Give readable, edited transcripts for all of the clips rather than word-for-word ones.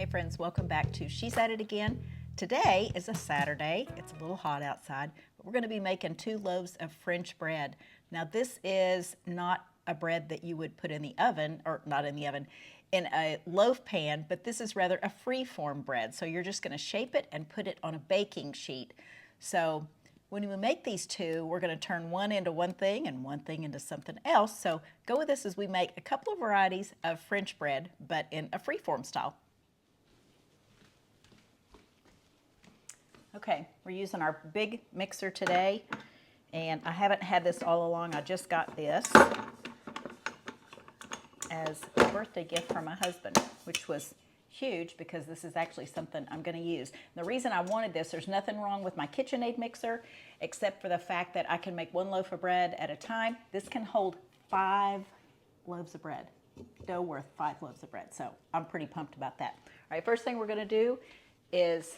Hey friends, welcome back to She's At It Again. Today is a Saturday. It's a little hot outside, but we're going to be making 2 loaves of French bread. Now this is not a bread that you would put in the oven, or not in the oven, in a loaf pan, but this is rather a free-form bread. So you're just going to shape it and put it on a baking sheet. So when we make these 2, we're going to turn one into one thing and one thing into something else. So go with us as we make a couple of varieties of French bread, but in a free-form style. Okay, we're using our big mixer today, and I haven't had this all along. I just got this as a birthday gift from my husband, which was huge because this is actually something I'm going to use. And the reason I wanted this, there's nothing wrong with my KitchenAid mixer except for the fact that I can make 1 loaf of bread at a time. This can hold 5 loaves of bread, dough worth 5 loaves of bread, so I'm pretty pumped about that. All right, first thing we're going to do is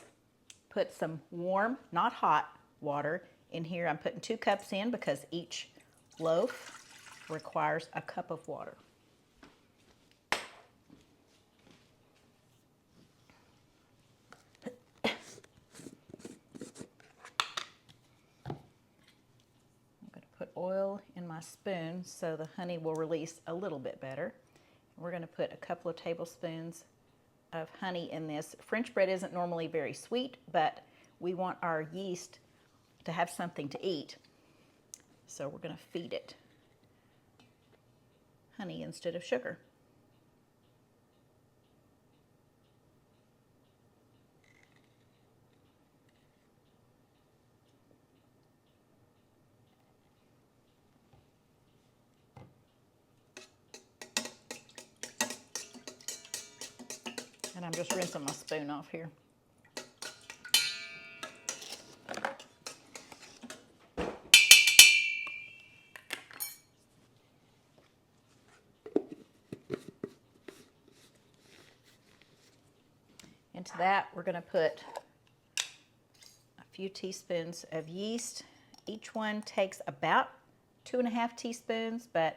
put some warm, not hot, water in here. I'm putting 2 cups in because each loaf requires a cup of water. I'm going to put oil in my spoon so the honey will release a little bit better. We're going to put a couple of tablespoons of honey in this. French bread isn't normally very sweet, but we want our yeast to have something to eat. So we're going to feed it honey instead of sugar. And I'm just rinsing my spoon off here. Into that, we're going to put a few teaspoons of yeast. Each one takes about 2.5 teaspoons, but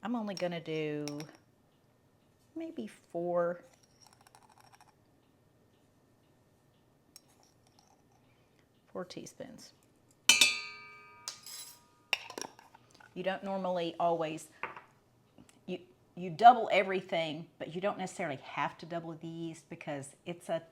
I'm only going to do maybe 4 teaspoons. You don't normally always, you double everything, but you don't necessarily have to double the yeast because it's a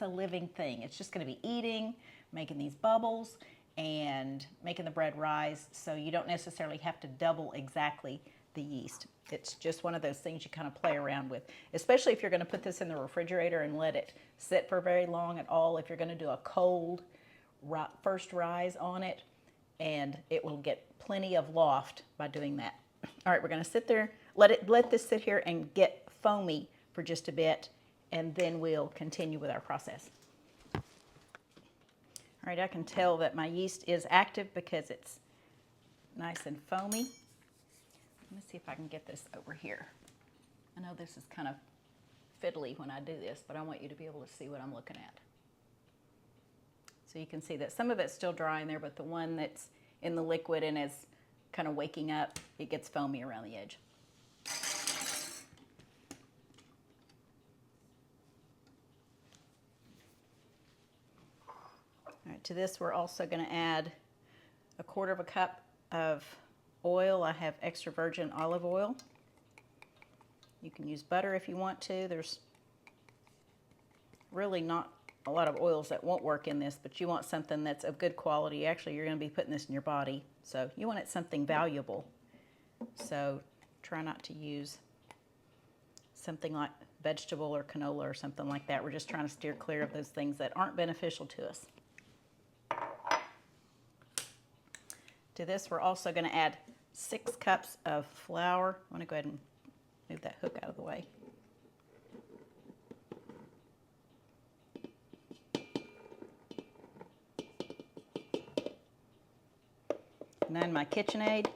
living thing. It's just going to be eating, making these bubbles, and making the bread rise, so you don't necessarily have to double exactly the yeast. It's just one of those things you kind of play around with, especially if you're going to put this in the refrigerator and let it sit for very long at all. If you're going to do a cold first rise on it, and it will get plenty of loft by doing that. All right, we're going to sit there, let this sit here and get foamy for just a bit, and then we'll continue with our process. All right, I can tell that my yeast is active because it's nice and foamy. Let me see if I can get this over here. I know this is kind of fiddly when I do this, but I want you to be able to see what I'm looking at. So you can see that some of it's still dry in there, but the one that's in the liquid and is kind of waking up, it gets foamy around the edge. All right, to this we're also going to add 1/4 cup of oil. I have extra virgin olive oil. You can use butter if you want to. There's really not a lot of oils that won't work in this, but you want something that's of good quality. Actually, you're going to be putting this in your body, so you want it something valuable. So try not to use something like vegetable or canola or something like that. We're just trying to steer clear of those things that aren't beneficial to us. To this, we're also going to add 6 cups of flour. I want to go ahead and move that hook out of the way. Now in my KitchenAid,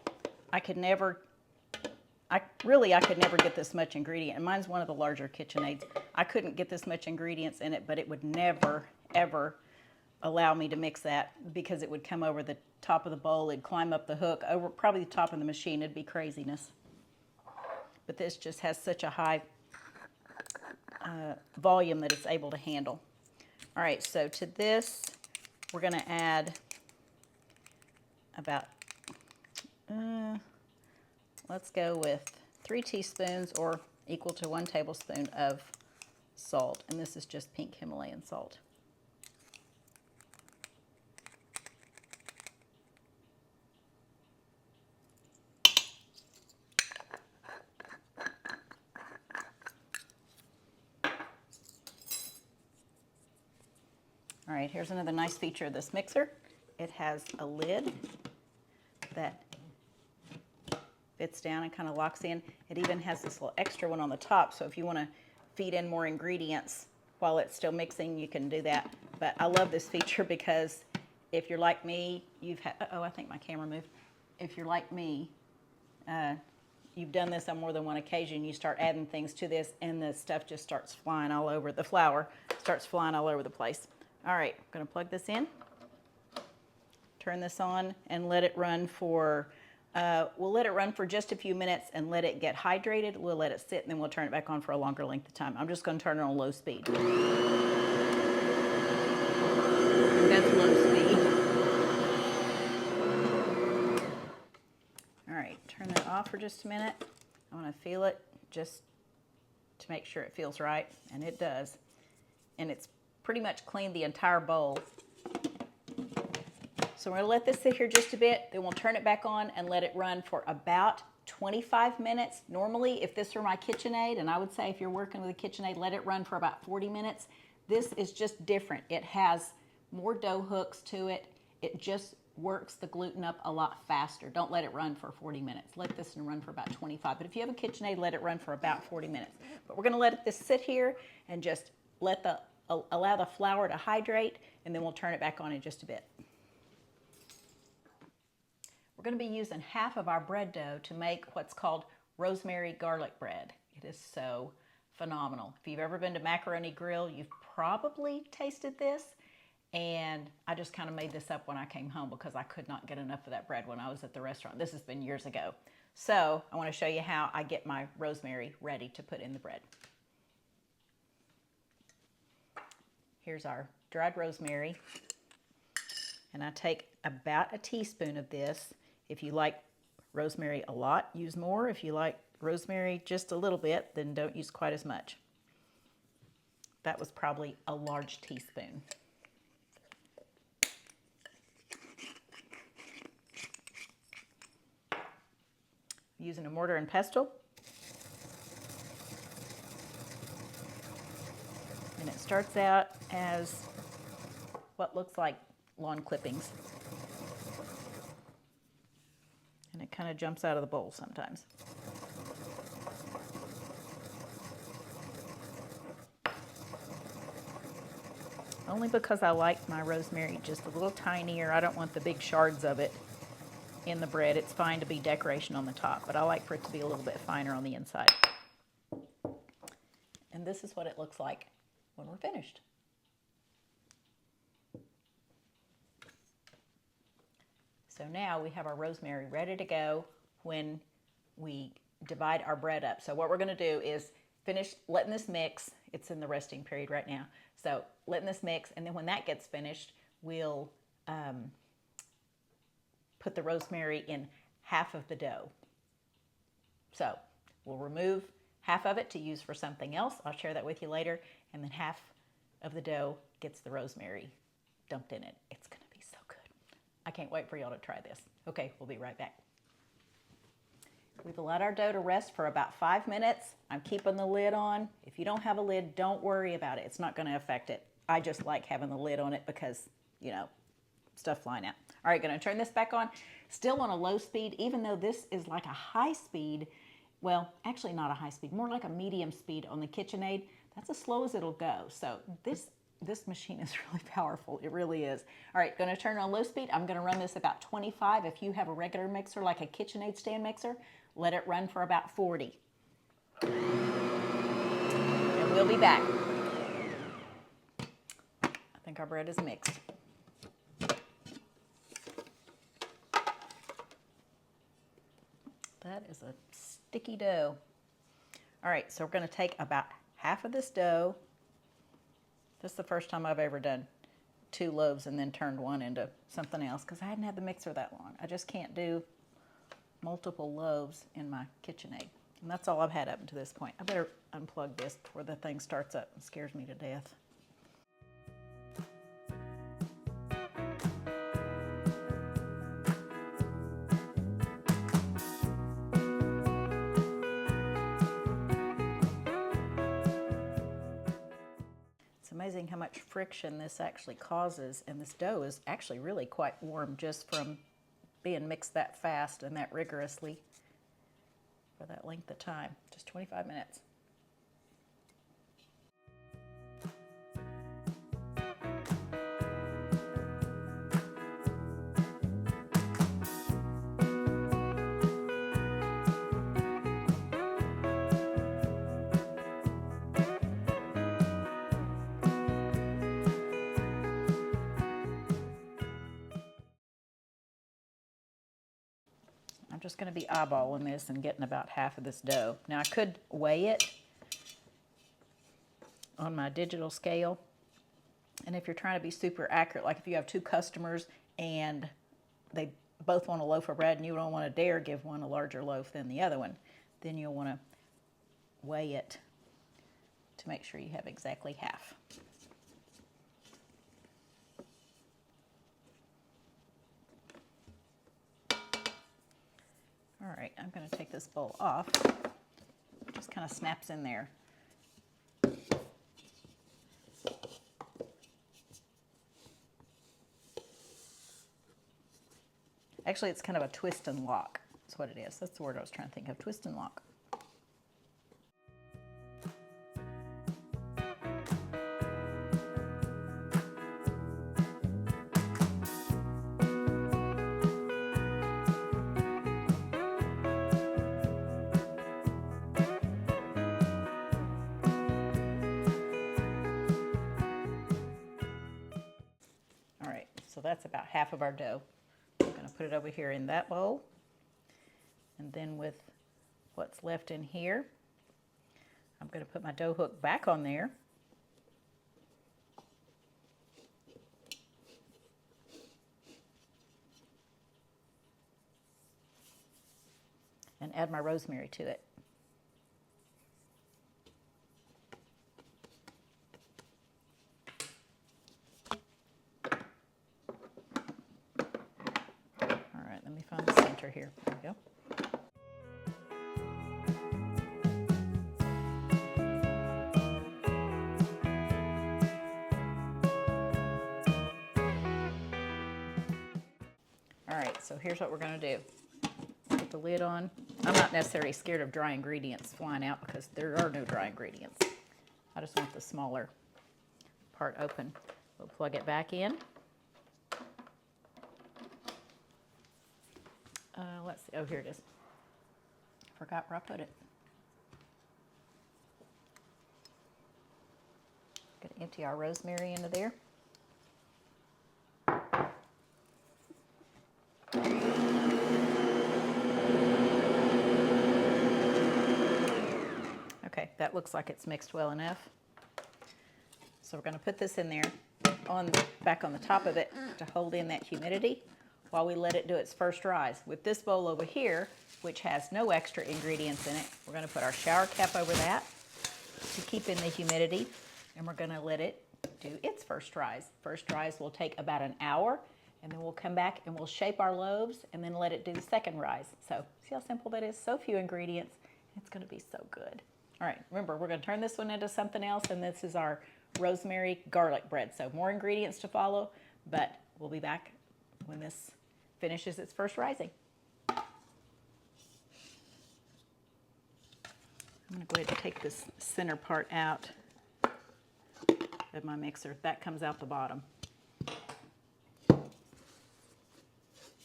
I could never get this much ingredient. And mine's one of the larger KitchenAids. I couldn't get this much ingredients in it, but it would never, ever allow me to mix that because it would come over the top of the bowl. It'd climb up the hook, over probably the top of the machine. It'd be craziness. But this just has such a high volume that it's able to handle. All right, so to this, we're going to add about, let's go with 3 teaspoons or equal to 1 tablespoon of salt. And this is just pink Himalayan salt. All right, here's another nice feature of this mixer. It has a lid that fits down and kind of locks in. It even has this little extra one on the top, so if you want to feed in more ingredients while it's still mixing, you can do that. But I love this feature because if you're like me, you've had, I think my camera moved. If you're like me, you've done this on more than one occasion, you start adding things to this and the stuff just starts flying all over, the flour starts flying all over the place. All right, I'm going to plug this in, turn this on, and let it run for, we'll let it run for just a few minutes and let it get hydrated. We'll let it sit, and then we'll turn it back on for a longer length of time. I'm just going to turn it on low speed. And that's low speed. All right, turn that off for just a minute. I want to feel it just to make sure it feels right, and it does. And it's pretty much cleaned the entire bowl. So we're going to let this sit here just a bit, then we'll turn it back on and let it run for about 25 minutes. Normally, if this were my KitchenAid, and I would say if you're working with a KitchenAid, let it run for about 40 minutes. This is just different. It has more dough hooks to it. It just works the gluten up a lot faster. Don't let it run for 40 minutes. Let this run for about 25. But if you have a KitchenAid, let it run for about 40 minutes. But we're going to let this sit here and just allow the flour to hydrate, and then we'll turn it back on in just a bit. We're going to be using half of our bread dough to make what's called Rosemary Garlic Bread. It is so phenomenal. If you've ever been to Macaroni Grill, you've probably tasted this, and I just kind of made this up when I came home because I could not get enough of that bread when I was at the restaurant. This has been years ago. So I want to show you how I get my rosemary ready to put in the bread. Here's our dried rosemary, and I take about a teaspoon of this. If you like rosemary a lot, use more. If you like rosemary just a little bit, then don't use quite as much. That was probably a large teaspoon. Using a mortar and pestle. And it starts out as what looks like lawn clippings. And it kind of jumps out of the bowl sometimes. Only because I like my rosemary just a little tinier. I don't want the big shards of it in the bread. It's fine to be decoration on the top, but I like for it to be a little bit finer on the inside. And this is what it looks like when we're finished. So now we have our rosemary ready to go when we divide our bread up. So what we're going to do is finish letting this mix. It's in the resting period right now. So letting this mix, and then when that gets finished, we'll put the rosemary in half of the dough. So we'll remove half of it to use for something else. I'll share that with you later. And then half of the dough gets the rosemary dumped in it. It's going to be so good. I can't wait for y'all to try this. Okay, we'll be right back. We've allowed our dough to rest for about 5 minutes. I'm keeping the lid on. If you don't have a lid, don't worry about it. It's not going to affect it. I just like having the lid on it because, you know, stuff flying out. All right, going to turn this back on. Still on a low speed, even though this is like a high speed. Well, actually not a high speed, more like a medium speed on the KitchenAid. That's as slow as it'll go. So this machine is really powerful. It really is. All right, going to turn it on low speed. I'm going to run this about 25. If you have a regular mixer like a KitchenAid stand mixer, let it run for about 40. And we'll be back. I think our bread is mixed. That is a sticky dough. All right, so we're going to take about half of this dough. This is the first time I've ever done 2 loaves and then turned one into something else because I hadn't had the mixer that long. I just can't do multiple loaves in my KitchenAid. And that's all I've had up to this point. I better unplug this before the thing starts up and scares me to death. It's amazing how much friction this actually causes, and this dough is actually really quite warm just from being mixed that fast and that rigorously for that length of time, just 25 minutes. I'm just going to be eyeballing this and getting about half of this dough. Now I could weigh it on my digital scale, and if you're trying to be super accurate, like if you have 2 customers and they both want a loaf of bread and you don't want to dare give one a larger loaf than the other one, then you'll want to weigh it to make sure you have exactly half. All right, I'm going to take this bowl off. It just kind of snaps in there. Actually, it's kind of a twist and lock. That's what it is. That's the word I was trying to think of, twist and lock. So that's about half of our dough. I'm going to put it over here in that bowl. And then with what's left in here, I'm going to put my dough hook back on there. And add my rosemary to it. Find the center here. There we go. All right, so here's what we're going to do. Put the lid on. I'm not necessarily scared of dry ingredients flying out because there are no dry ingredients. I just want the smaller part open. We'll plug it back in. Let's see. Oh, here it is. Forgot where I put it. Going to empty our rosemary into there. Okay, that looks like it's mixed well enough. So we're going to put this in there back on the top of it to hold in that humidity while we let it do its first rise. With this bowl over here, which has no extra ingredients in it, we're going to put our shower cap over that to keep in the humidity, and we're going to let it do its first rise. First rise will take about an hour, and then we'll come back and we'll shape our loaves and then let it do the second rise. So see how simple that is? So few ingredients. It's going to be so good. All right, remember, we're going to turn this one into something else, and this is our rosemary garlic bread. So more ingredients to follow, but we'll be back when this finishes its first rising. I'm going to go ahead and take this center part out of my mixer. That comes out the bottom.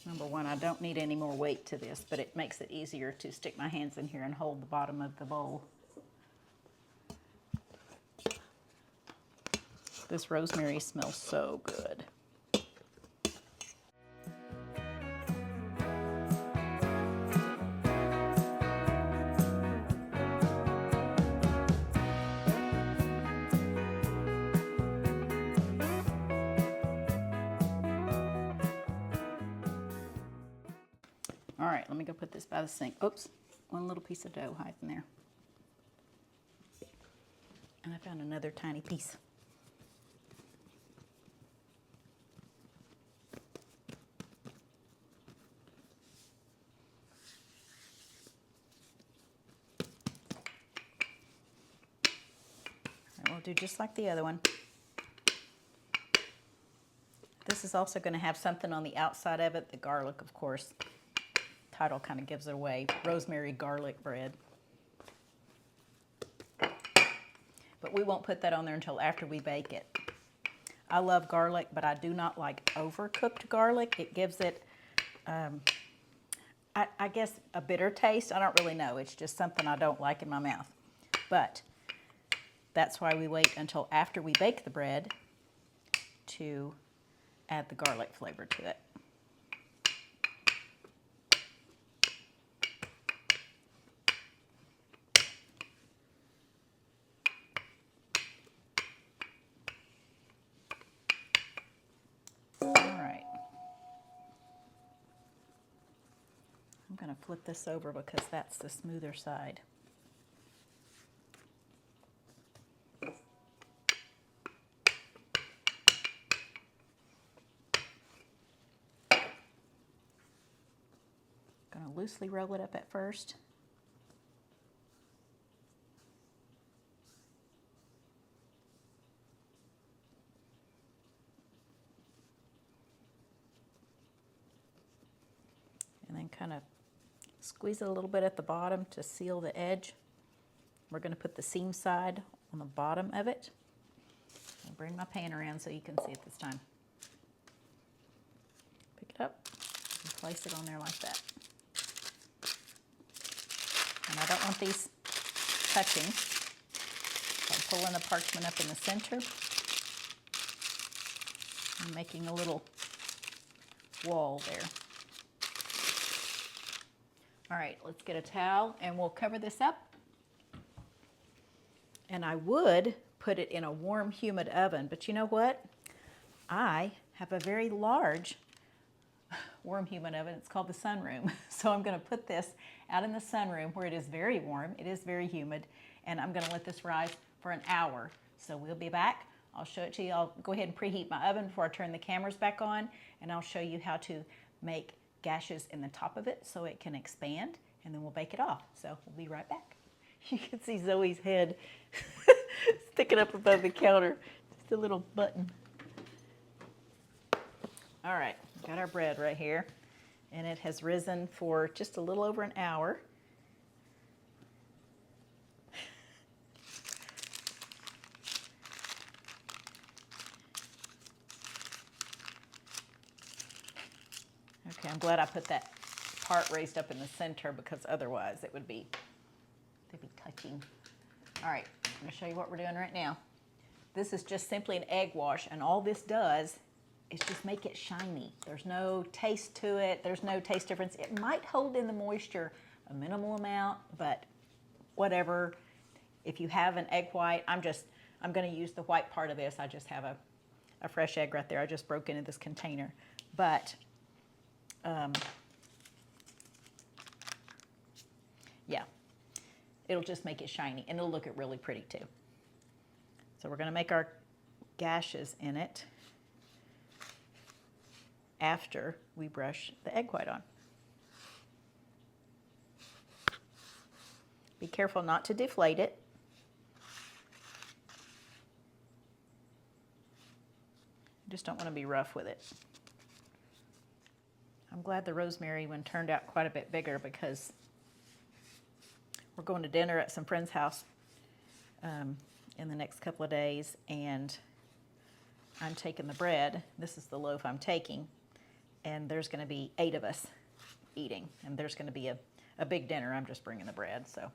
Number one, I don't need any more weight to this, but it makes it easier to stick my hands in here and hold the bottom of the bowl. This rosemary smells so good. All right, let me go put this by the sink. Oops, one little piece of dough hiding there. And I found another tiny piece. And we'll do just like the other one. This is also going to have something on the outside of it, the garlic, of course. Title kind of gives it away. Rosemary Garlic Bread. But we won't put that on there until after we bake it. I love garlic, but I do not like overcooked garlic. It gives it, I guess, a bitter taste. I don't really know. It's just something I don't like in my mouth. But that's why we wait until after we bake the bread to add the garlic flavor to it. All right. I'm going to flip this over because that's the smoother side. Going to loosely roll it up at first. And then kind of squeeze it a little bit at the bottom to seal the edge. We're going to put the seam side on the bottom of it. I'll bring my pan around so you can see it this time. Pick it up and place it on there like that. And I don't want these touching. So I'm pulling the parchment up in the center. I'm making a little wall there. All right, let's get a towel and we'll cover this up. And I would put it in a warm, humid oven, but you know what? I have a very large warm, humid oven. It's called the sunroom. So I'm going to put this out in the sunroom where it is very warm, it is very humid, and I'm going to let this rise for an hour. So we'll be back. I'll show it to you. I'll go ahead and preheat my oven before I turn the cameras back on, and I'll show you how to make gashes in the top of it so it can expand, and then we'll bake it off. So we'll be right back. You can see Zoe's head sticking up above the counter. Just a little button. All right, got our bread right here, and it has risen for just a little over an hour. Okay, I'm glad I put that part raised up in the center because otherwise it would be, they'd be touching. All right, I'm going to show you what we're doing right now. This is just simply an egg wash, and all this does is just make it shiny. There's no taste to it. There's no taste difference. It might hold in the moisture a minimal amount, but whatever. If you have an egg white, I'm going to use the white part of this. I just have a fresh egg right there. I just broke into this container. But yeah, it'll just make it shiny, and it'll look really pretty too. So we're going to make our gashes in it after we brush the egg white on. Be careful not to deflate it. You just don't want to be rough with it. I'm glad the rosemary one turned out quite a bit bigger because we're going to dinner at some friend's house in the next couple of days, and I'm taking the bread. This is the loaf I'm taking, and there's going to be 8 of us eating, and there's going to be a big dinner. I'm just bringing the bread, so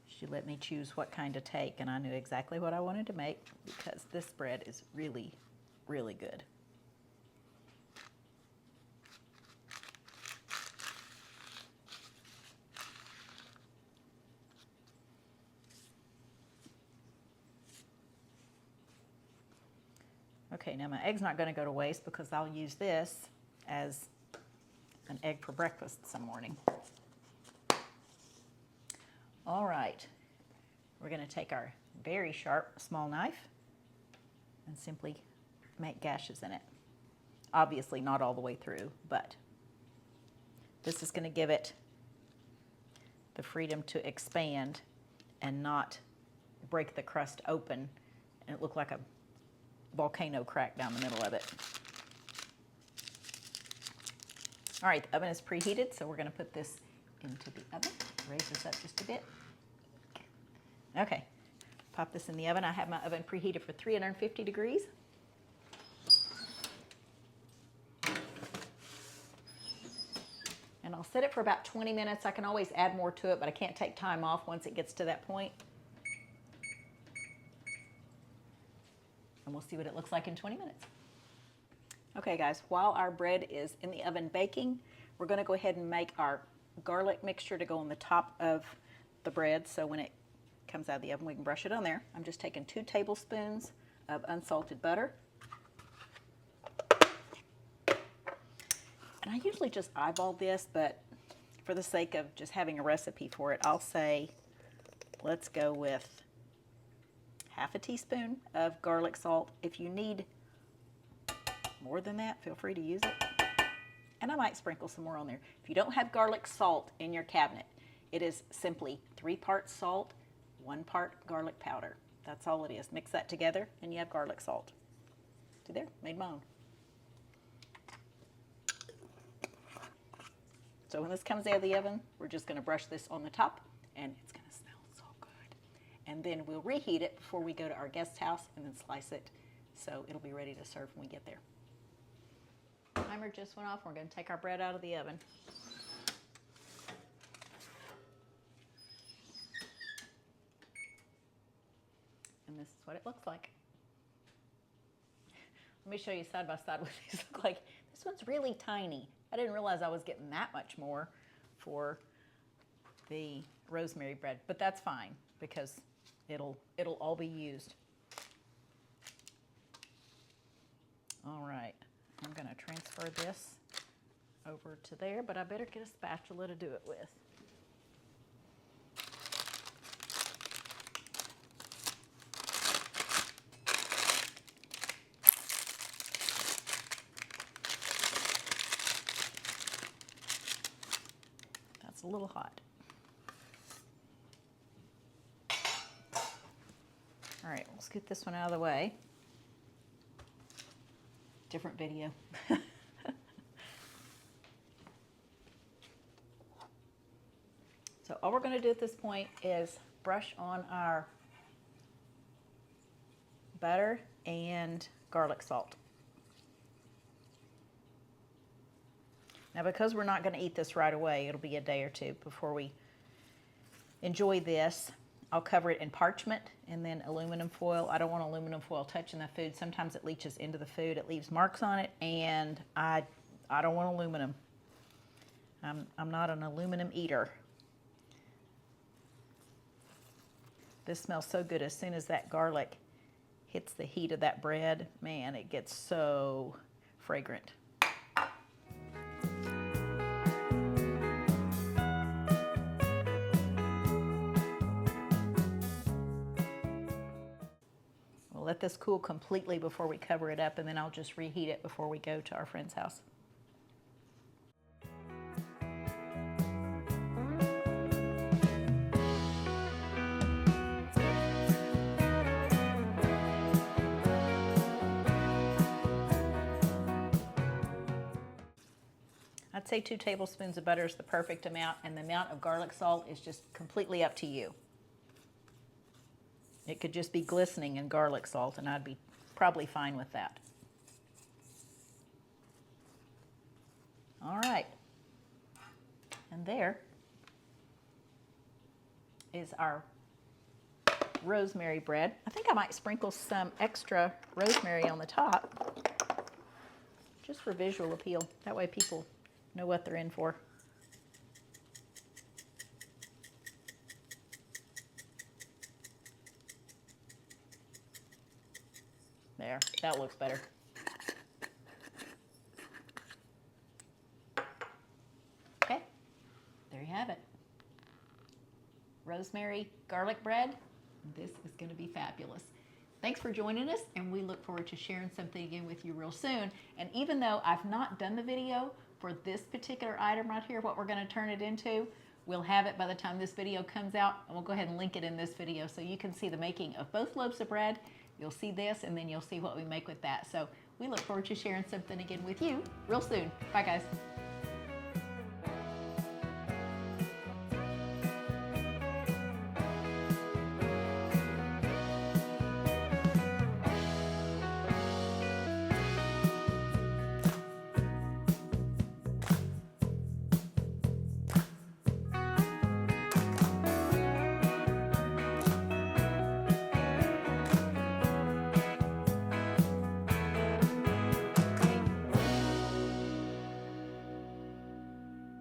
she let me choose what kind to take, and I knew exactly what I wanted to make because this bread is really, really good. Okay, now my egg's not going to go to waste because I'll use this as an egg for breakfast some morning. All right, we're going to take our very sharp small knife and simply make gashes in it. Obviously not all the way through, but this is going to give it the freedom to expand and not break the crust open and it look like a volcano crack down the middle of it. All right, the oven is preheated, so we're going to put this into the oven. Raise this up just a bit. Okay, pop this in the oven. I have my oven preheated for 350 degrees. And I'll set it for about 20 minutes. I can always add more to it, but I can't take time off once it gets to that point. And we'll see what it looks like in 20 minutes. Okay guys, while our bread is in the oven baking, we're going to go ahead and make our garlic mixture to go on the top of the bread, so when it comes out of the oven we can brush it on there. I'm just taking 2 tablespoons of unsalted butter. And I usually just eyeball this, but for the sake of just having a recipe for it, I'll say let's go with half a teaspoon of garlic salt. If you need more than that, feel free to use it. And I might sprinkle some more on there. If you don't have garlic salt in your cabinet, it is simply 3 parts salt, 1 part garlic powder. That's all it is. Mix that together and you have garlic salt. See there? Made my own. So when this comes out of the oven, we're just going to brush this on the top and it's going to smell so good. And then we'll reheat it before we go to our guest house and then slice it so it'll be ready to serve when we get there. Timer just went off. We're going to take our bread out of the oven. And this is what it looks like. Let me show you side by side what these look like. This one's really tiny. I didn't realize I was getting that much more for the rosemary bread, but that's fine because it'll all be used. All right. I'm going to transfer this over to there, but I better get a spatula to do it with. That's a little hot. All right, let's get this one out of the way. Different video. So all we're going to do at this point is brush on our butter and garlic salt. Now because we're not going to eat this right away, it'll be a day or two before we enjoy this. I'll cover it in parchment and then aluminum foil. I don't want aluminum foil touching the food. Sometimes it leaches into the food. It leaves marks on it, and I don't want aluminum. I'm not an aluminum eater. This smells so good. As soon as that garlic hits the heat of that bread, man, it gets so fragrant. Let this cool completely before we cover it up, and then I'll just reheat it before we go to our friend's house. I'd say 2 tablespoons of butter is the perfect amount, and the amount of garlic salt is just completely up to you. It could just be glistening in garlic salt, and I'd be probably fine with that. All right. And there is our rosemary bread. I think I might sprinkle some extra rosemary on the top, just for visual appeal. That way people know what they're in for. There, that looks better. rosemary garlic bread. This is going to be fabulous. Thanks for joining us, and we look forward to sharing something again with you real soon. And even though I've not done the video for this particular item right here, what we're going to turn it into, we'll have it by the time this video comes out, and we'll go ahead and link it in this video so you can see the making of both loaves of bread. You'll see this, and then you'll see what we make with that. So we look forward to sharing something again with you real soon. Bye, guys.